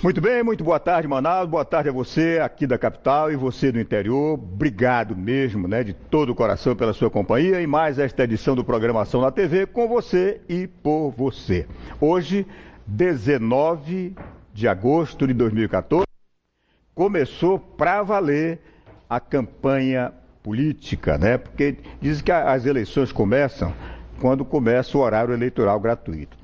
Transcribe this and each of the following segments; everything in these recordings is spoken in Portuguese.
Muito bem, muito boa tarde, Manaus. Boa tarde a você aqui da capital e você do interior. Obrigado mesmo, de todo o coração pela sua companhia e mais esta edição do Programação na TV com você e por você. Hoje, 19 de agosto de 2014, começou para valer a campanha política, Porque dizem que as eleições começam quando começa o horário eleitoral gratuito,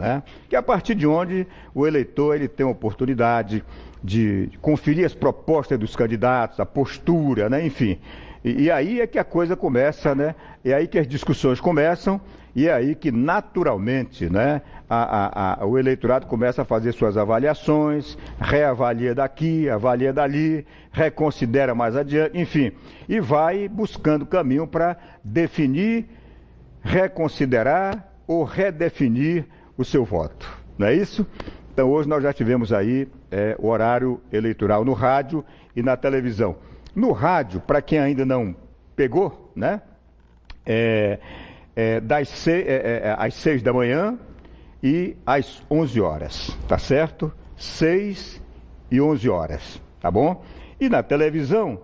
Que é a partir de onde o eleitor ele tem a oportunidade de conferir as propostas dos candidatos, a postura, enfim. E aí é que a coisa começa, É aí que as discussões começam e é aí que naturalmente, o eleitorado começa a fazer suas avaliações, reavalia daqui, avalia dali, reconsidera mais adiante, enfim, e vai buscando caminho para definir, reconsiderar ou redefinir o seu voto, não é isso? Então hoje nós já tivemos aí o horário eleitoral no rádio e na televisão. No rádio, para quem ainda não pegou, às 6 da manhã e às 11 horas, tá certo? 6 e 11 horas, tá bom? E na televisão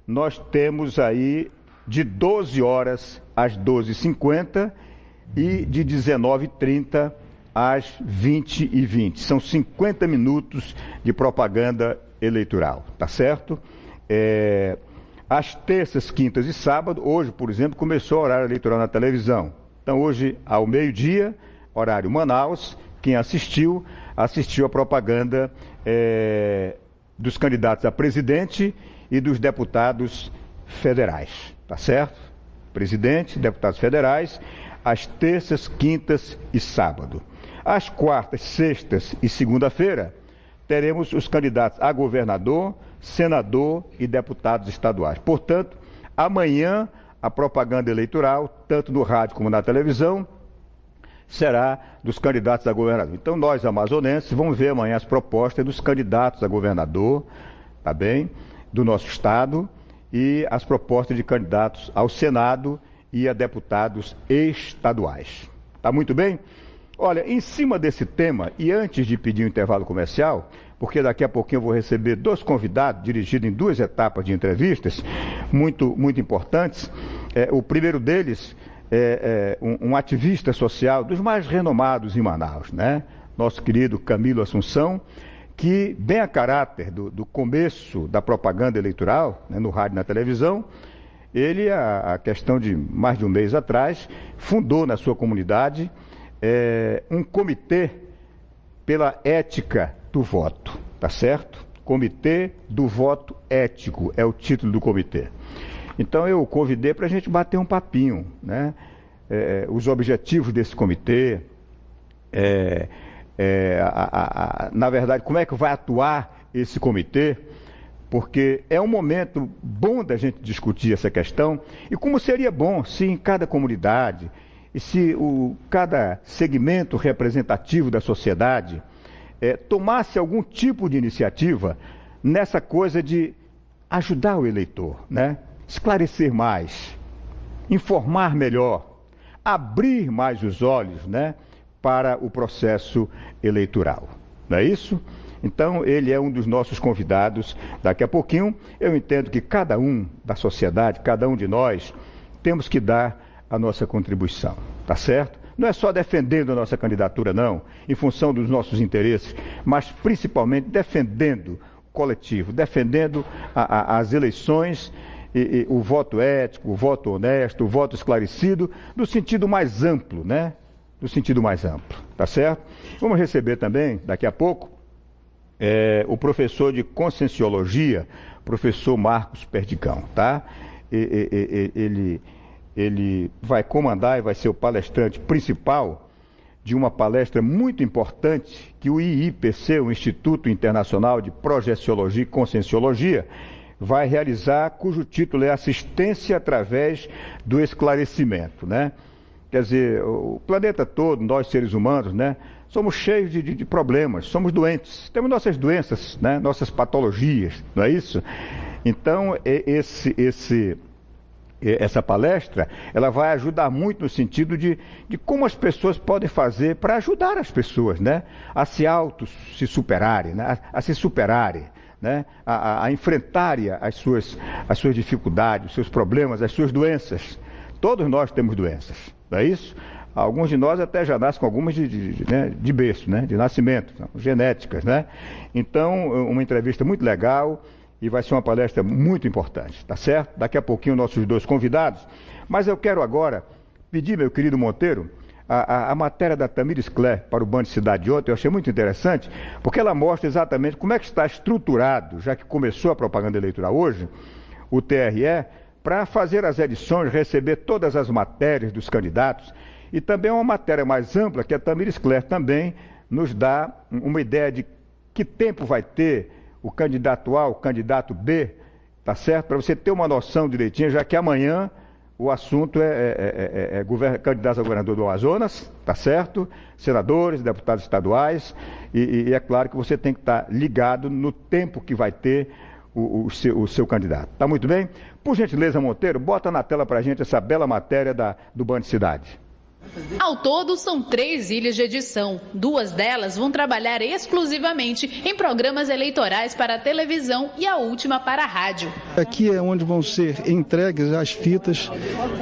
nós temos aí de 12 horas às 12h50 e de 19h30 às 20h20. São 50 minutos de propaganda eleitoral, tá certo? Às terças, quintas e sábado, hoje, por exemplo, começou o horário eleitoral na televisão. Então, hoje, ao meio-dia, horário Manaus, quem assistiu a propaganda dos candidatos a presidente e dos deputados federais, tá certo? Presidente, deputados federais, às terças, quintas e sábado. Às quartas, sextas e segunda-feira, teremos os candidatos a governador, senador e deputados estaduais. Portanto, amanhã a propaganda eleitoral, tanto no rádio como na televisão, será dos candidatos a governador. Então nós, amazonenses, vamos ver amanhã as propostas dos candidatos a governador, tá bem, do nosso estado, e as propostas de candidatos ao Senado e a deputados estaduais. Tá muito bem? Olha, em cima desse tema, e antes de pedir um intervalo comercial, porque daqui a pouquinho eu vou receber dois convidados, dirigidos em duas etapas de entrevistas, muito importantes. O primeiro deles é um ativista social dos mais renomados em Manaus, Nosso querido Camilo Assunção, que, bem a caráter do começo da propaganda eleitoral, no rádio e na televisão, ele, a questão de mais de um mês atrás, fundou na sua comunidade um comitê pela ética do voto, tá certo? Comitê do Voto Ético é o título do comitê. Então eu o convidei para a gente bater um papinho, os objetivos desse comitê, na verdade, como é que vai atuar esse comitê, porque é um momento bom da gente discutir essa questão, e como seria bom se em cada comunidade, e se cada segmento representativo da sociedade tomasse algum tipo de iniciativa nessa coisa de ajudar o eleitor, esclarecer mais, informar melhor, abrir mais os olhos, para o processo eleitoral. Não é isso? Então, ele é um dos nossos convidados. Daqui a pouquinho, eu entendo que cada um da sociedade, cada um de nós, temos que dar a nossa contribuição, tá certo? Não é só defendendo a nossa candidatura, não, em função dos nossos interesses, mas principalmente defendendo o coletivo, defendendo as eleições, e o voto ético, o voto honesto, o voto esclarecido, no sentido mais amplo, No sentido mais amplo, tá certo? Vamos receber também, daqui a pouco, o professor de Conscienciologia, professor Marcos Perdigão, tá? Ele vai comandar e vai ser o palestrante principal de uma palestra muito importante que o IIPC, o Instituto Internacional de Projeciologia e Conscienciologia, vai realizar, cujo título é Assistência através do Esclarecimento, Quer dizer, o planeta todo, nós seres humanos, somos cheios de problemas, somos doentes, temos nossas doenças, nossas patologias, não é isso? Então, essa palestra, ela vai ajudar muito no sentido de como as pessoas podem fazer para ajudar as pessoas, né? A se superarem, né? A se superarem, né? A enfrentarem as suas dificuldades, os seus problemas, as suas doenças. Todos nós temos doenças, não é isso? Alguns de nós até já nascem com algumas de berço, né? De nascimento, genéticas, né? Então, uma entrevista muito legal. E vai ser uma palestra muito importante, tá certo? Daqui a pouquinho nossos dois convidados. Mas eu quero agora pedir, meu querido Monteiro, a matéria da Tamires Cler para o Band Cidade de ontem. Eu achei muito interessante, porque ela mostra exatamente como é que está estruturado, já que começou a propaganda eleitoral hoje, o TRE, para fazer as edições, receber todas as matérias dos candidatos. E também uma matéria mais ampla, que a Tamires Cler também nos dá uma ideia de que tempo vai ter o candidato A, o candidato B, tá certo? Para você ter uma noção direitinho, já que amanhã o assunto é candidatos a governador do Amazonas, tá certo? Senadores, deputados estaduais, e é claro que você tem que estar ligado no tempo que vai ter o seu candidato. Tá muito bem? Por gentileza, Monteiro, bota na tela para a gente essa bela matéria do Band Cidade. Ao todo, são 3 ilhas de edição. 2 delas vão trabalhar exclusivamente em programas eleitorais para a televisão e a última para a rádio. Aqui é onde vão ser entregues as fitas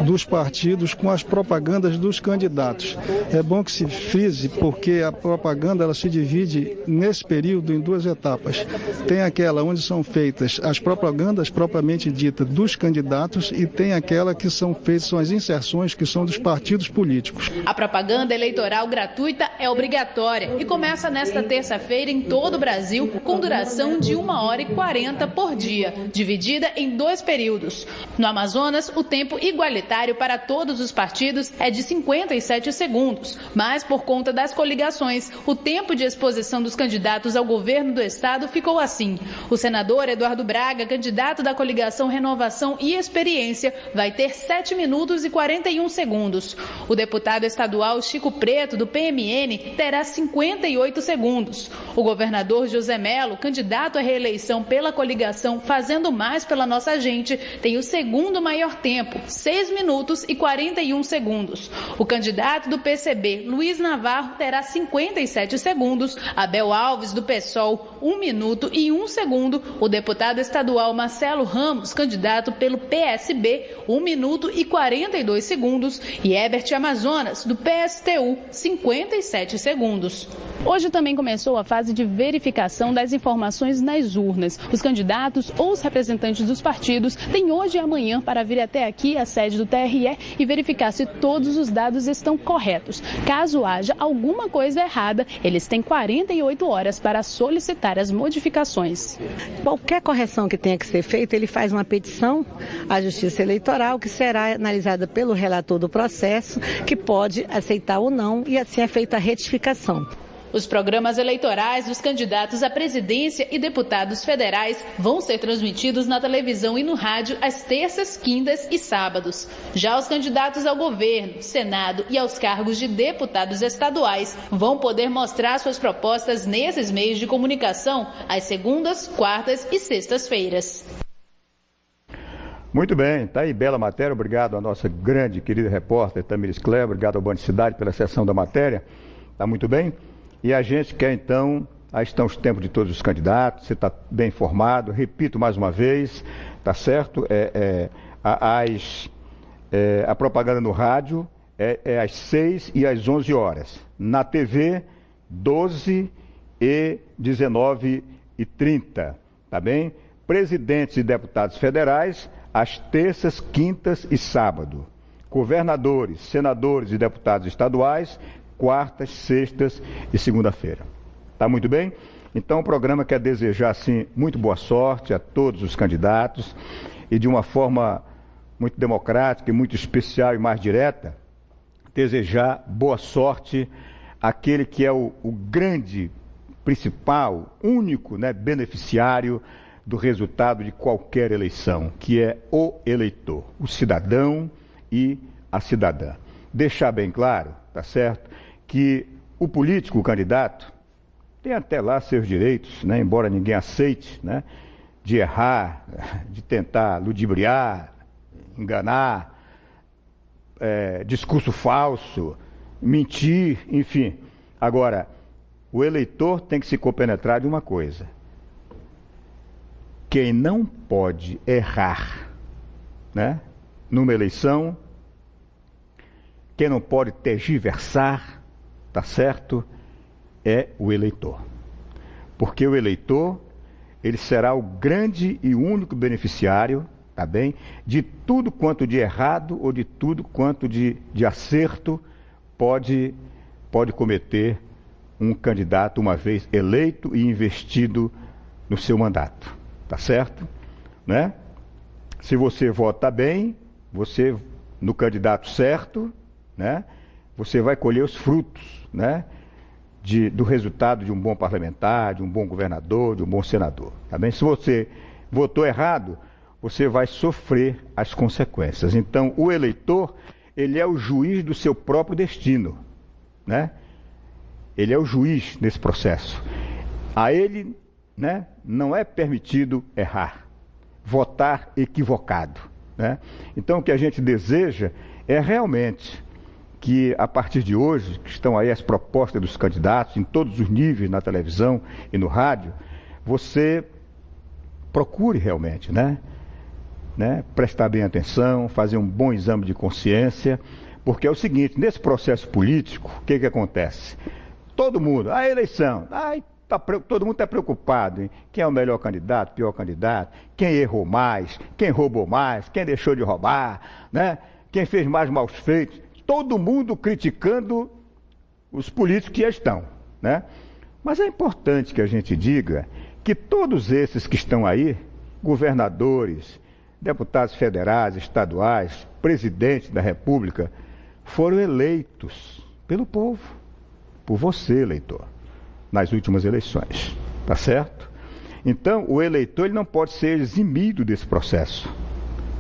dos partidos com as propagandas dos candidatos. É bom que se frise, porque a propaganda ela se divide nesse período em 2 etapas. Tem aquela onde são feitas as propagandas propriamente ditas dos candidatos e tem aquela que são feitas, são as inserções que são dos partidos políticos. A propaganda eleitoral gratuita é obrigatória e começa nesta terça-feira em todo o Brasil, com duração de 1h40 por dia, dividida em 2 períodos. No Amazonas, o tempo igualitário para todos os partidos é de 57 segundos, mas por conta das coligações, o tempo de exposição dos candidatos ao governo do estado ficou assim. O senador Eduardo Braga, candidato da coligação Renovação e Experiência, vai ter 7 minutos e 41 segundos. O deputado estadual Chico Preto, do PMN, terá 58 segundos. O governador José Melo, candidato à reeleição pela coligação Fazendo Mais pela Nossa Gente, tem o segundo maior tempo, 6 minutos e 41 segundos. O candidato do PCB, Luiz Navarro, terá 57 segundos. Abel Alves, do PSOL, 1 minuto e 1 segundo. O deputado estadual Marcelo Ramos, candidato pelo PSB, 1 minuto e 42 segundos. E Herbert Amazonas, do PSTU, 57 segundos. Hoje também começou a fase de verificação das informações nas urnas. Os candidatos ou os representantes dos partidos têm hoje e amanhã para vir até aqui, a sede do TRE, e verificar se todos os dados estão corretos. Caso haja alguma coisa errada, eles têm 48 horas para solicitar as modificações. Qualquer correção que tenha que ser feita, ele faz uma petição à Justiça Eleitoral, que será analisada pelo relator do processo, que pode aceitar ou não, e assim é feita a retificação. Os programas eleitorais dos candidatos à presidência e deputados federais vão ser transmitidos na televisão e no rádio às terças, quintas e sábados. Já os candidatos ao governo, Senado e aos cargos de deputados estaduais vão poder mostrar suas propostas nesses meios de comunicação às segundas, quartas e sextas-feiras. Muito bem, tá aí, bela matéria. Obrigado à nossa grande querida repórter Tamires Cler, obrigado ao Band Cidade pela sessão da matéria. Tá muito bem? E a gente quer então, aí estão os tempos de todos os candidatos, você está bem informado, repito mais uma vez, tá certo? A propaganda no rádio é às 6 e às 11 horas. Na TV, 12 e 19h30, tá bem? Presidentes e deputados federais, às terças, quintas e sábado. Governadores, senadores e deputados estaduais, quartas, sextas e segunda-feira. Tá muito bem? Então o programa quer desejar, assim, muito boa sorte a todos os candidatos e de uma forma muito democrática e muito especial e mais direta, desejar boa sorte àquele que é o grande, principal, único, né, beneficiário do resultado de qualquer eleição, que é o eleitor, o cidadão e a cidadã. Deixar bem claro, tá certo, que o político, o candidato, tem até lá seus direitos, né, embora ninguém aceite, né, de errar, de tentar ludibriar, enganar, discurso falso, mentir, enfim. Agora, o eleitor tem que se compenetrar de uma coisa: quem não pode errar, né, numa eleição, quem não pode tergiversar, tá certo, é o eleitor. Porque o eleitor, ele será o grande e único beneficiário, tá bem, de tudo quanto de errado ou de tudo quanto de acerto pode cometer um candidato uma vez eleito e investido no seu mandato, tá certo? Né? Se você vota bem, você no candidato certo, né, você vai colher os frutos, né, do resultado de um bom parlamentar, de um bom governador, de um bom senador, tá bem? Se você votou errado, você vai sofrer as consequências. Então, o eleitor, ele é o juiz do seu próprio destino, né? Ele é o juiz nesse processo. A ele, né, não é permitido errar, votar equivocado, né? Então, o que a gente deseja é realmente que, a partir de hoje, que estão aí as propostas dos candidatos em todos os níveis, na televisão e no rádio, você procure realmente, né, prestar bem atenção, fazer um bom exame de consciência, porque é o seguinte: nesse processo político, o que acontece? Todo mundo, a eleição, todo mundo está preocupado em quem é o melhor candidato, pior candidato, quem errou mais, quem roubou mais, quem deixou de roubar, né, quem fez mais maus feitos. Todo mundo criticando os políticos que já estão, né? Mas é importante que a gente diga que todos esses que estão aí, governadores, deputados federais, estaduais, presidentes da República, foram eleitos pelo povo, por você, eleitor, nas últimas eleições, tá certo? Então, o eleitor, ele não pode ser eximido desse processo.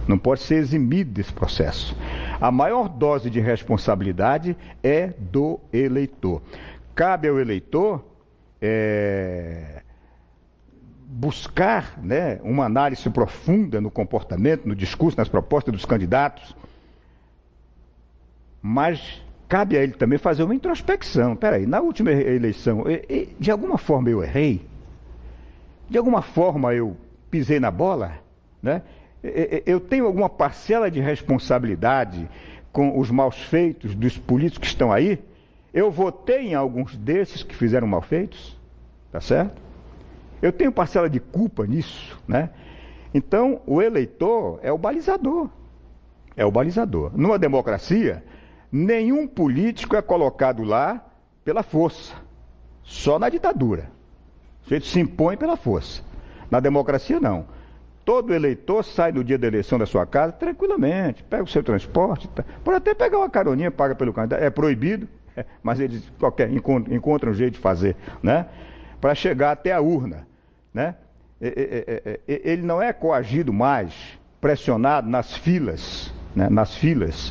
Não pode ser eximido desse processo. A maior dose de responsabilidade é do eleitor. Cabe ao eleitor buscar, né, uma análise profunda no comportamento, no discurso, nas propostas dos candidatos, mas cabe a ele também fazer uma introspecção. Peraí, na última eleição, de alguma forma eu errei? De alguma forma eu pisei na bola? Né? Eu tenho alguma parcela de responsabilidade com os maus feitos dos políticos que estão aí? Eu votei em alguns desses que fizeram mal feitos, tá certo? Eu tenho parcela de culpa nisso, né? Então, o eleitor é o balizador. É o balizador. Numa democracia, nenhum político é colocado lá pela força. Só na ditadura. O sujeito se impõe pela força. Na democracia, não. Todo eleitor sai no dia da eleição da sua casa tranquilamente, pega o seu transporte, pode até pegar uma caroninha, paga pelo candidato, é proibido, mas eles encontram um jeito de fazer, né? Para chegar até a urna, né? Ele não é coagido mais, pressionado nas filas,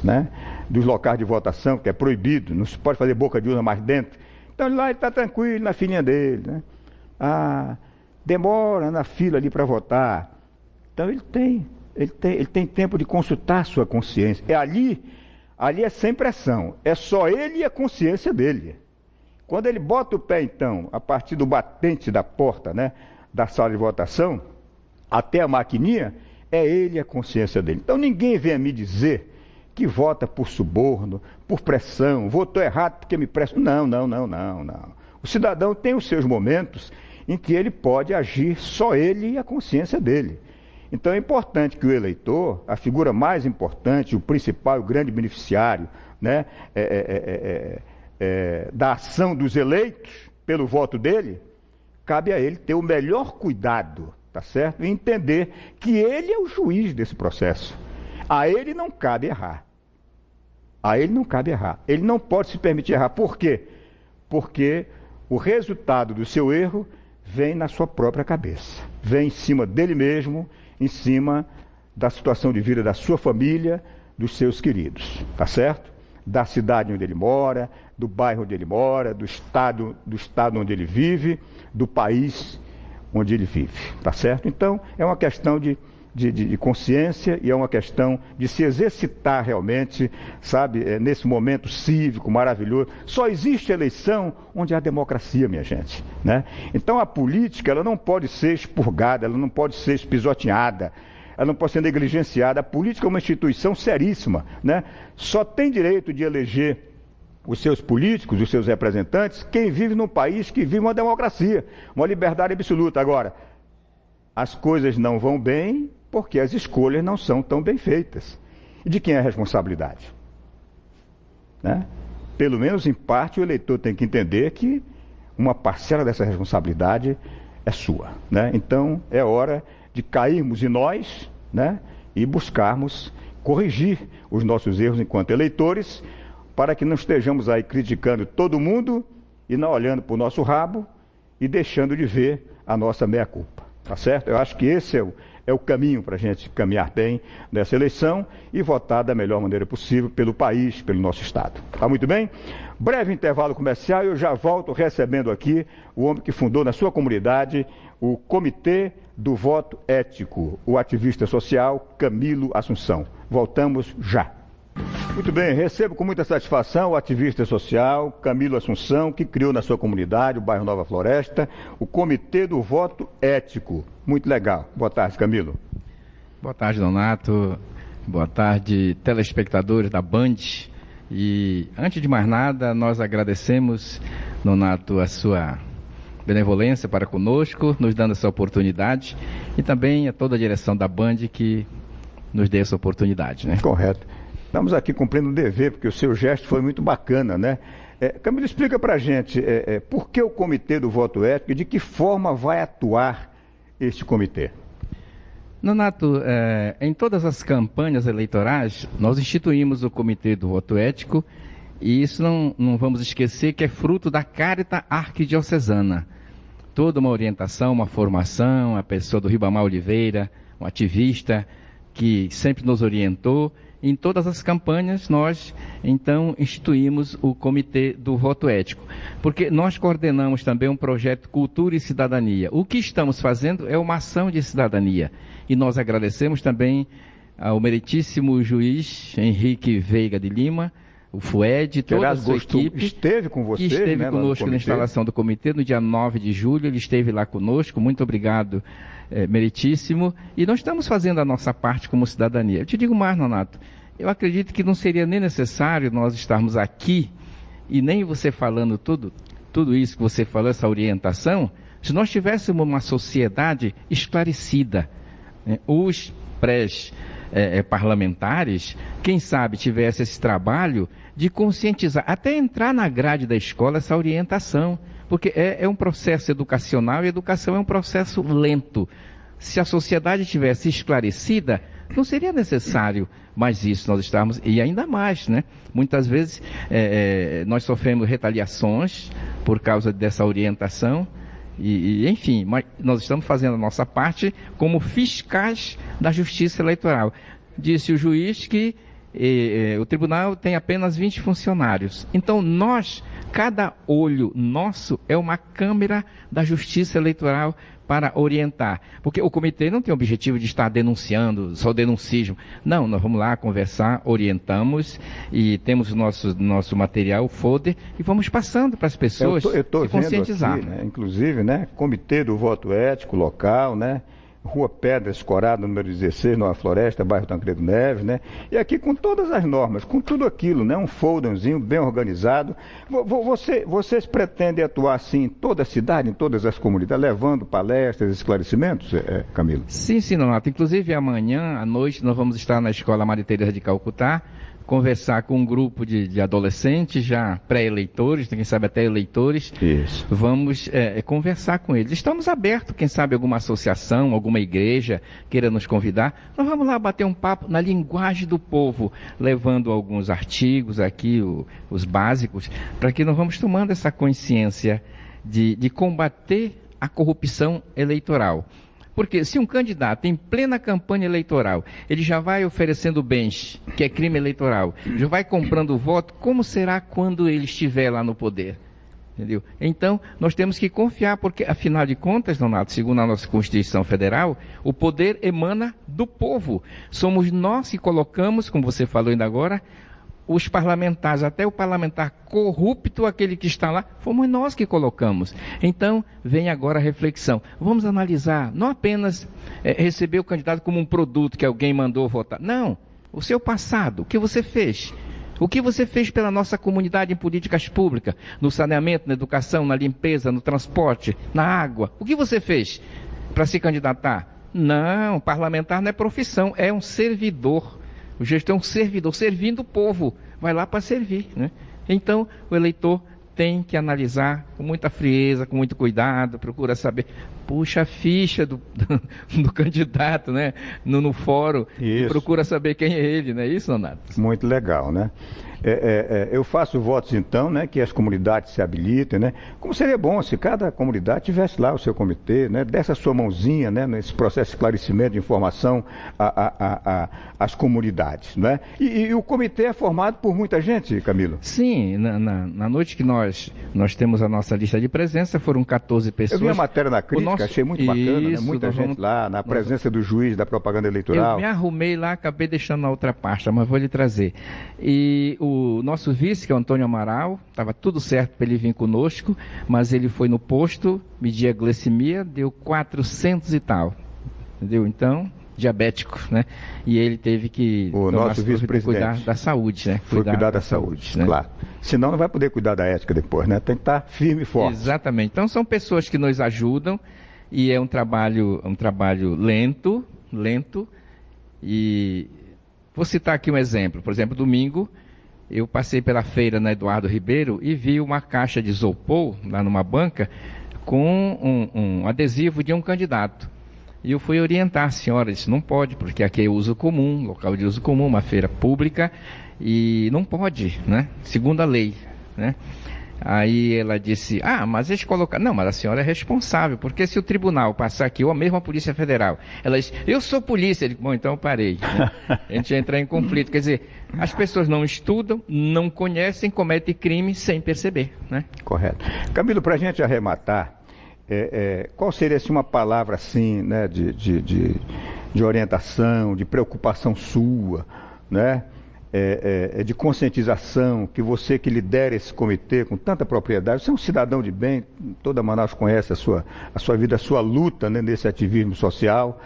né? Dos locais de votação, que é proibido, não se pode fazer boca de urna mais dentro. Então lá ele está tranquilo na filinha dele, né? Demora na fila ali para votar. Então ele tem tempo de consultar a sua consciência. Ali é sem pressão. É só ele e a consciência dele. Quando ele bota o pé, então, a partir do batente da porta, né, da sala de votação, até a maquininha, é ele e a consciência dele. Então ninguém vem me dizer que vota por suborno, por pressão, votou errado porque me prestam. Não. O cidadão tem os seus momentos em que ele pode agir só ele e a consciência dele. Então é importante que o eleitor, a figura mais importante, o principal, o grande beneficiário, né, da ação dos eleitos pelo voto dele, cabe a ele ter o melhor cuidado, tá certo? E entender que ele é o juiz desse processo. A ele não cabe errar. Ele não pode se permitir errar. Por quê? Porque o resultado do seu erro vem na sua própria cabeça. Vem em cima dele mesmo, em cima da situação de vida da sua família, dos seus queridos, tá certo? Da cidade onde ele mora, do bairro onde ele mora, do estado onde ele vive, do país onde ele vive, tá certo? Então, é uma questão de de consciência e é uma questão de se exercitar realmente, sabe, nesse momento cívico maravilhoso. Só existe eleição onde há democracia, minha gente, né? Então a política, ela não pode ser expurgada, ela não pode ser pisoteada, ela não pode ser negligenciada. A política é uma instituição seríssima, né? Só tem direito de eleger os seus políticos, os seus representantes, quem vive num país que vive uma democracia, uma liberdade absoluta. Agora, as coisas não vão bem porque as escolhas não são tão bem feitas. E de quem é a responsabilidade? Né? Pelo menos em parte o eleitor tem que entender que uma parcela dessa responsabilidade é sua, né? Então é hora de cairmos em nós, né? E buscarmos corrigir os nossos erros enquanto eleitores, para que não estejamos aí criticando todo mundo e não olhando para o nosso rabo e deixando de ver a nossa meia-culpa, tá certo? Eu acho que esse é o caminho para a gente caminhar bem nessa eleição e votar da melhor maneira possível pelo país, pelo nosso Estado. Tá muito bem? Breve intervalo comercial e eu já volto recebendo aqui o homem que fundou na sua comunidade o Comitê do Voto Ético, o ativista social Camilo Assunção. Voltamos já. Muito bem, recebo com muita satisfação o ativista social Camilo Assunção, que criou na sua comunidade, o bairro Nova Floresta, o Comitê do Voto Ético. Muito legal. Boa tarde, Camilo. Boa tarde, Donato. Boa tarde, telespectadores da Band. E, antes de mais nada, nós agradecemos, Donato, a sua benevolência para conosco, nos dando essa oportunidade, e também a toda a direção da Band que nos dê essa oportunidade, né? Correto. Estamos aqui cumprindo um dever, porque o seu gesto foi muito bacana, né? Camilo, explica para a gente por que o Comitê do Voto Ético e de que forma vai atuar este comitê. Donato, em todas as campanhas eleitorais, nós instituímos o Comitê do Voto Ético, e isso não vamos esquecer que é fruto da Carta Arquidiocesana. Toda uma orientação, uma formação, a pessoa do Ribamar Oliveira, um ativista que sempre nos orientou. Em todas as campanhas, nós, então, instituímos o Comitê do Voto Ético, porque nós coordenamos também um projeto Cultura e Cidadania. O que estamos fazendo é uma ação de cidadania, e nós agradecemos também ao meritíssimo juiz Henrique Veiga de Lima, o FUED, toda a sua equipe. Esteve com você, que esteve né, conosco na instalação do comitê no dia 9 de julho, ele esteve lá conosco, muito obrigado, meritíssimo, e nós estamos fazendo a nossa parte como cidadania. Eu te digo mais, Donato, eu acredito que não seria nem necessário nós estarmos aqui, e nem você falando tudo isso que você falou, essa orientação, se nós tivéssemos uma sociedade esclarecida, né? Os parlamentares, quem sabe tivesse esse trabalho de conscientizar, até entrar na grade da escola essa orientação, porque é um processo educacional, e a educação é um processo lento. Se a sociedade tivesse esclarecida, não seria necessário mais isso, nós estamos, e ainda mais, né? Muitas vezes nós sofremos retaliações por causa dessa orientação, enfim, mas nós estamos fazendo a nossa parte como fiscais da Justiça Eleitoral. Disse o juiz que o tribunal tem apenas 20 funcionários. Então cada olho nosso é uma câmara da Justiça Eleitoral para orientar. Porque o comitê não tem o objetivo de estar denunciando, só denuncismo. Não, nós vamos lá conversar, orientamos e temos o nosso material, o folder, e vamos passando para as pessoas se conscientizar. Aqui, né? Inclusive, né, Comitê do Voto Ético local, né? Rua Pedra Escorada, número 16, Nova Floresta, bairro Tancredo Neves, né? E aqui com todas as normas, com tudo aquilo, né? Um folderzinho bem organizado. Vocês pretendem atuar assim em toda a cidade, em todas as comunidades, levando palestras, esclarecimentos, Camilo? Sim, Donato. Inclusive amanhã à noite nós vamos estar na Escola Maria Teresa de Calcutá, conversar com um grupo de adolescentes, já pré-eleitores, quem sabe até eleitores. Isso. Vamos conversar com eles. Estamos abertos, quem sabe alguma associação, alguma igreja queira nos convidar. Nós vamos lá bater um papo na linguagem do povo, levando alguns artigos aqui, os básicos, para que nós vamos tomando essa consciência de combater a corrupção eleitoral. Porque se um candidato em plena campanha eleitoral, ele já vai oferecendo bens, que é crime eleitoral, já vai comprando voto, como será quando ele estiver lá no poder? Entendeu? Então, nós temos que confiar, porque, afinal de contas, Donato, segundo a nossa Constituição Federal, o poder emana do povo. Somos nós que colocamos, como você falou ainda agora, os parlamentares, até o parlamentar corrupto, aquele que está lá, fomos nós que colocamos. Então, vem agora a reflexão. Vamos analisar, não apenas receber o candidato como um produto que alguém mandou votar. Não, o seu passado, o que você fez. O que você fez pela nossa comunidade em políticas públicas, no saneamento, na educação, na limpeza, no transporte, na água. O que você fez para se candidatar? Não, parlamentar não é profissão, é um servidor. O gestor é um servidor, servindo o povo. Vai lá para servir, né? Então, o eleitor tem que analisar com muita frieza, com muito cuidado, procura saber, puxa a ficha do candidato, né? No fórum, e procura saber quem é ele, não é isso, Donato? Muito legal, né? Eu faço votos, então, né, que as comunidades se habilitem, né? Como seria bom se cada comunidade tivesse lá o seu comitê, né? Desse a sua mãozinha, né, nesse processo de esclarecimento, de informação às comunidades, né? E o comitê é formado por muita gente, Camilo? Sim, na noite que nós temos a nossa lista de presença, foram 14 pessoas. Eu vi a matéria na crítica, achei muito bacana, né? Muita gente lá, na presença do juiz da propaganda eleitoral. Eu me arrumei lá, acabei deixando na outra pasta, mas vou lhe trazer. E o nosso vice, que é o Antônio Amaral, estava tudo certo para ele vir conosco, mas ele foi no posto, medir a glicemia, deu 400 e tal, entendeu? Então, diabético, né? E ele teve que cuidar da saúde, né? Cuidar da saúde, né? Claro. Senão não vai poder cuidar da ética depois, né? Tem que estar firme e forte. Exatamente. Então, são pessoas que nos ajudam e é um trabalho lento, e vou citar aqui um exemplo. Por exemplo, domingo, eu passei pela feira na Eduardo Ribeiro e vi uma caixa de isopor, lá numa banca, com um adesivo de um candidato. E eu fui orientar a senhora, disse, não pode, porque aqui é uso comum, local de uso comum, uma feira pública, e não pode, né? Segundo a lei, né? Aí ela disse, mas eles colocaram... Não, mas a senhora é responsável, porque se o tribunal passar aqui, ou mesmo a Polícia Federal, ela disse, eu sou polícia. Ele, bom, então eu parei. Né? A gente ia entrar em conflito. Quer dizer, as pessoas não estudam, não conhecem, cometem crime sem perceber, né? Correto. Camilo, para a gente arrematar, qual seria assim, uma palavra assim, né, de orientação, de preocupação sua, né? De conscientização, que você que lidera esse comitê com tanta propriedade, você é um cidadão de bem, toda Manaus conhece a sua vida, a sua luta, né, nesse ativismo social,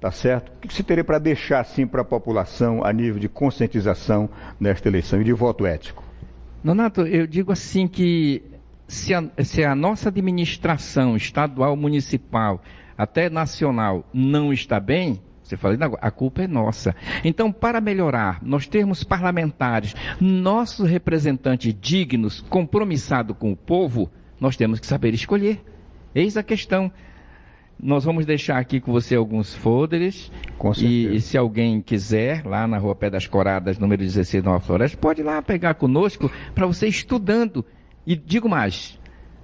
tá certo? O que você teria para deixar assim para a população a nível de conscientização nesta eleição e de voto ético? Donato, eu digo assim que se a nossa administração estadual, municipal, até nacional não está bem, você fala, a culpa é nossa. Então, para melhorar, nós termos parlamentares, nossos representantes dignos, compromissados com o povo, nós temos que saber escolher. Eis a questão. Nós vamos deixar aqui com você alguns folders. Com certeza. E se alguém quiser, lá na Rua Pé das Coradas, número 16, Nova Floresta, pode ir lá pegar conosco para você estudando. E digo mais,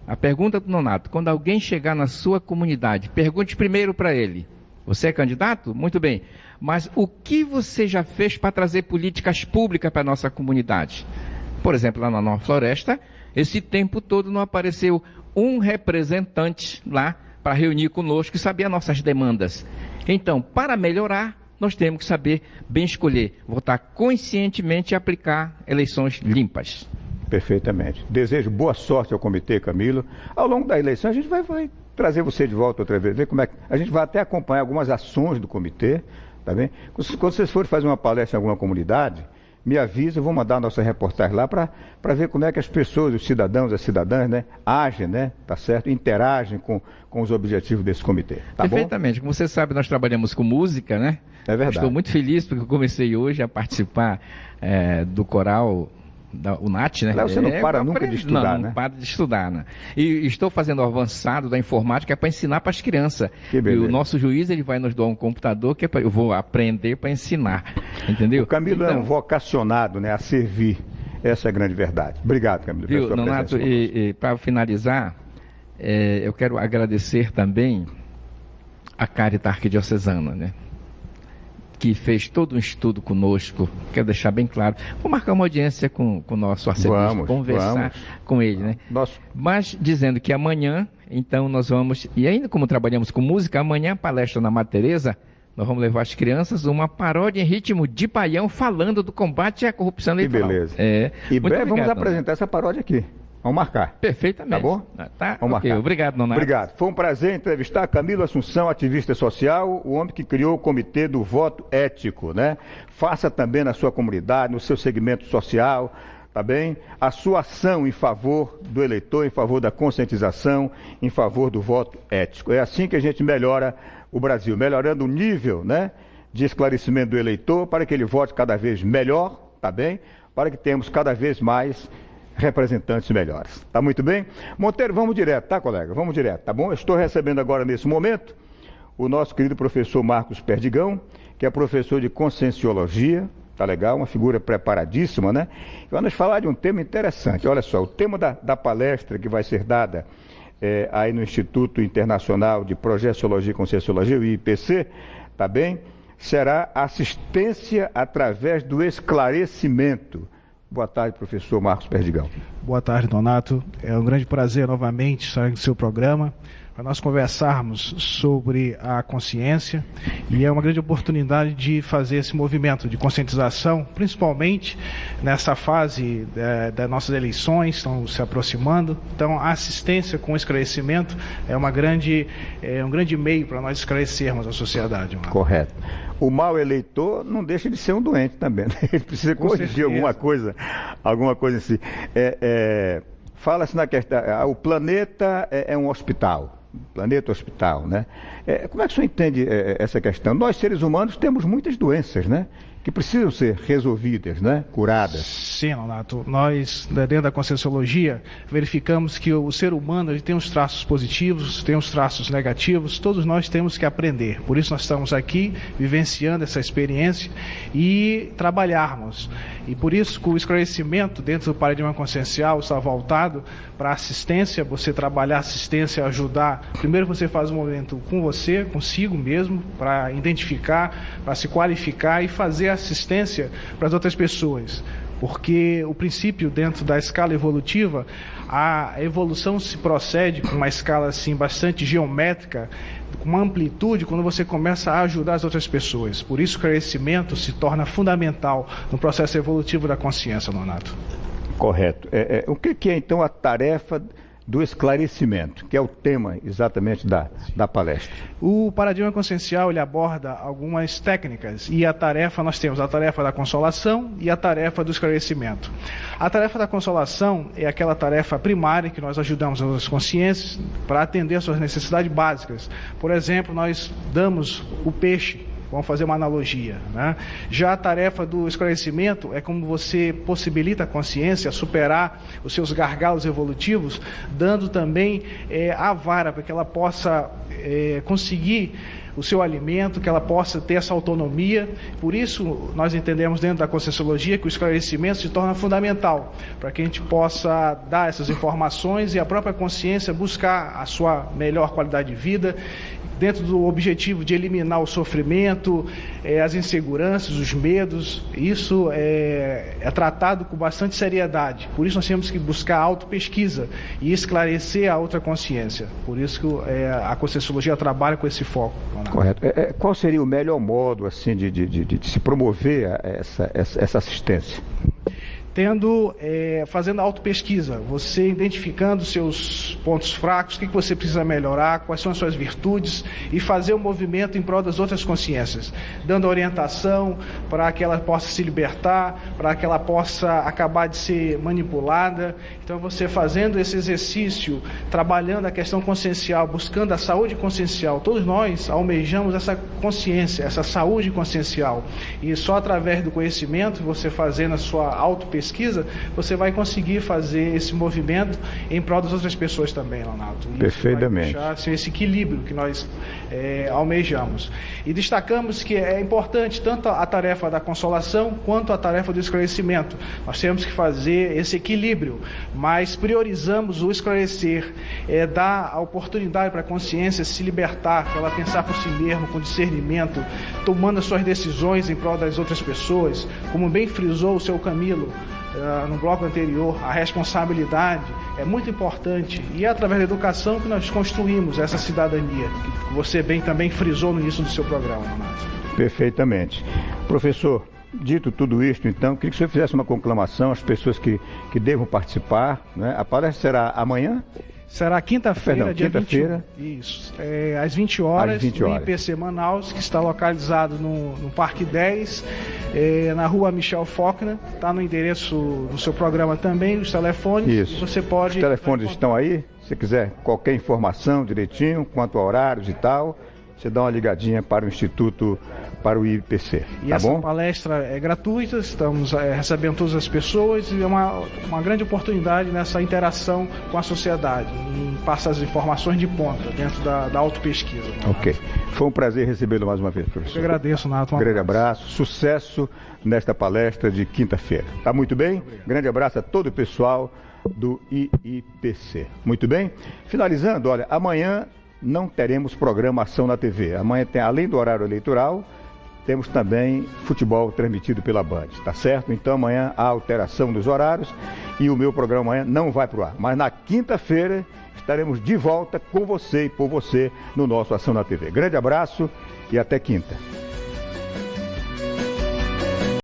a pergunta do Donato, quando alguém chegar na sua comunidade, pergunte primeiro para ele, você é candidato? Muito bem. Mas o que você já fez para trazer políticas públicas para a nossa comunidade? Por exemplo, lá na Nova Floresta, esse tempo todo não apareceu um representante lá para reunir conosco e saber as nossas demandas. Então, para melhorar, nós temos que saber bem escolher, votar conscientemente e aplicar eleições limpas. Perfeitamente. Desejo boa sorte ao comitê, Camilo. Ao longo da eleição, a gente vai trazer você de volta outra vez, ver como é que... A gente vai até acompanhar algumas ações do comitê, tá bem? Quando vocês forem fazer uma palestra em alguma comunidade, me avisa, eu vou mandar a nossa reportagem lá para ver como é que as pessoas, os cidadãos, as cidadãs, né, agem, né, tá certo? Interagem com os objetivos desse comitê, tá Perfeitamente. bom? Como você sabe, nós trabalhamos com música, né? É verdade. Estou muito feliz porque eu comecei hoje a participar do coral... o NAT, né? Lá você não para nunca de estudar, né? Não para de estudar, né? E estou fazendo o avançado da informática para ensinar para as crianças. Que beleza. E o nosso juiz, ele vai nos dar um computador que eu vou aprender para ensinar, entendeu? O Camilo é um vocacionado, né, a servir. Essa é a grande verdade. Obrigado, Camilo, pela sua Donato, e para finalizar, eu quero agradecer também a Caritas Arquidiocesana, né? que fez todo um estudo conosco, quero deixar bem claro. Vou marcar uma audiência com o nosso arcebispo, conversar com ele, né? Mas dizendo que amanhã, então nós vamos, e ainda como trabalhamos com música, amanhã a palestra na Madre Teresa, nós vamos levar às crianças uma paródia em ritmo de Baião falando do combate à corrupção eleitoral. Que beleza. E breve vamos apresentar essa paródia aqui. Vamos marcar. Perfeitamente. Tá bom? Tá, vamos marcar. Obrigado, Nonato. Obrigado. Foi um prazer entrevistar Camilo Assunção, ativista social, o homem que criou o Comitê do Voto Ético, né? Faça também na sua comunidade, no seu segmento social, tá bem? A sua ação em favor do eleitor, em favor da conscientização, em favor do voto ético. É assim que a gente melhora o Brasil, melhorando o nível, né, de esclarecimento do eleitor para que ele vote cada vez melhor, tá bem? Para que tenhamos cada vez mais representantes melhores. Tá muito bem? Monteiro, vamos direto, tá, colega? Vamos direto, tá bom? Eu estou recebendo agora, nesse momento, o nosso querido professor Marcos Perdigão, que é professor de Conscienciologia, tá legal? Uma figura preparadíssima, né? E vamos falar de um tema interessante. Olha só, o tema da palestra que vai ser dada aí no Instituto Internacional de Projeciologia e Conscienciologia, o IPC, tá bem? Será assistência através do esclarecimento. Boa tarde, professor Marcos Perdigão. Boa tarde, Nonato. É um grande prazer novamente estar no seu programa para nós conversarmos sobre a consciência, e é uma grande oportunidade de fazer esse movimento de conscientização, principalmente nessa fase das nossas eleições, estão se aproximando. Então a assistência com esclarecimento é um grande meio para nós esclarecermos a sociedade. Nonato. Correto. O mau eleitor não deixa de ser um doente também, né? Ele precisa corrigir alguma coisa em si. Fala-se na questão, o planeta é um hospital. Planeta hospital, né? Como é que o senhor entende essa questão? Nós, seres humanos, temos muitas doenças, né? Que precisam ser resolvidas, né? Curadas. Sim, Nonato. Nós, dentro da Conscienciologia, verificamos que o ser humano ele tem os traços positivos, tem os traços negativos, todos nós temos que aprender. Por isso nós estamos aqui, vivenciando essa experiência e trabalharmos. E por isso que o esclarecimento dentro do paradigma consciencial está voltado para a assistência, você trabalhar assistência, ajudar. Primeiro você faz um movimento com você, consigo mesmo, para identificar, para se qualificar e fazer assistência para as outras pessoas. Porque o princípio dentro da escala evolutiva, a evolução se procede com uma escala assim bastante geométrica, com uma amplitude quando você começa a ajudar as outras pessoas. Por isso o esclarecimento se torna fundamental no processo evolutivo da consciência, Nonato. Correto. O que é então a tarefa do esclarecimento, que é o tema exatamente da palestra? O paradigma consciencial ele aborda algumas técnicas, e nós temos a tarefa da consolação e a tarefa do esclarecimento. A tarefa da consolação é aquela tarefa primária que nós ajudamos as consciências para atender às suas necessidades básicas. Por exemplo, nós damos o peixe. Vamos fazer uma analogia, né? Já a tarefa do esclarecimento é como você possibilita a consciência a superar os seus gargalos evolutivos, dando também a vara para que ela possa conseguir o seu alimento, que ela possa ter essa autonomia. Por isso, nós entendemos dentro da Conscienciologia que o esclarecimento se torna fundamental, para que a gente possa dar essas informações e a própria consciência buscar a sua melhor qualidade de vida, dentro do objetivo de eliminar o sofrimento, as inseguranças, os medos. Isso é tratado com bastante seriedade. Por isso nós temos que buscar autopesquisa e esclarecer a outra consciência. Por isso que a Conscienciologia trabalha com esse foco. Correto. Qual seria o melhor modo assim, de se promover essa assistência? Fazendo autopesquisa, você identificando seus pontos fracos, o que você precisa melhorar, quais são as suas virtudes, e fazer o movimento em prol das outras consciências, dando orientação para que ela possa se libertar, para que ela possa acabar de ser manipulada. Então você fazendo esse exercício, trabalhando a questão consciencial, buscando a saúde consciencial, todos nós almejamos essa consciência, essa saúde consciencial, e só através do conhecimento, você fazendo a sua autopesquisa, você vai conseguir fazer esse movimento em prol das outras pessoas também, Leonardo. Perfeitamente. Vai deixar, assim, esse equilíbrio que nós almejamos. E destacamos que é importante tanto a tarefa da consolação quanto a tarefa do esclarecimento. Nós temos que fazer esse equilíbrio, mas priorizamos o esclarecer, dar a oportunidade para a consciência se libertar, para ela pensar por si mesma, com discernimento, tomando as suas decisões em prol das outras pessoas. Como bem frisou o seu Camilo no bloco anterior, a responsabilidade é muito importante e é através da educação que nós construímos essa cidadania, que você bem também frisou no início do seu programa, Renato. Perfeitamente. Professor, dito tudo isto, então, queria que o senhor fizesse uma conclamação às pessoas que devam participar, né? A palestra será amanhã? Será quinta-feira, dia quinta-feira. 21. Isso. Às 20 horas, no IPC Manaus, que está localizado no Parque 10, na rua Michel Faulkner. Está no endereço do seu programa também, os telefones. Isso. Você pode... Os telefones estão aí. Se quiser qualquer informação direitinho, quanto a horários e tal, você dá uma ligadinha para o Instituto, para o IPC, e tá essa bom? palestra é gratuita, estamos recebendo todas as pessoas e é uma grande oportunidade nessa interação com a sociedade, em passar as informações de ponta dentro da autopesquisa. Ok. Foi um prazer recebê-lo mais uma vez, professor. Eu agradeço, Nato. Um grande abraço, sucesso nesta palestra de quinta-feira. Tá muito bem? Grande abraço a todo o pessoal do IIPC. Muito bem? Finalizando, olha, amanhã não teremos programação na TV. Amanhã tem, além do horário eleitoral, temos também futebol transmitido pela Band, tá certo? Então amanhã há alteração dos horários e o meu programa amanhã não vai pro ar. Mas na quinta-feira estaremos de volta com você e por você no nosso Ação na TV. Grande abraço e até quinta.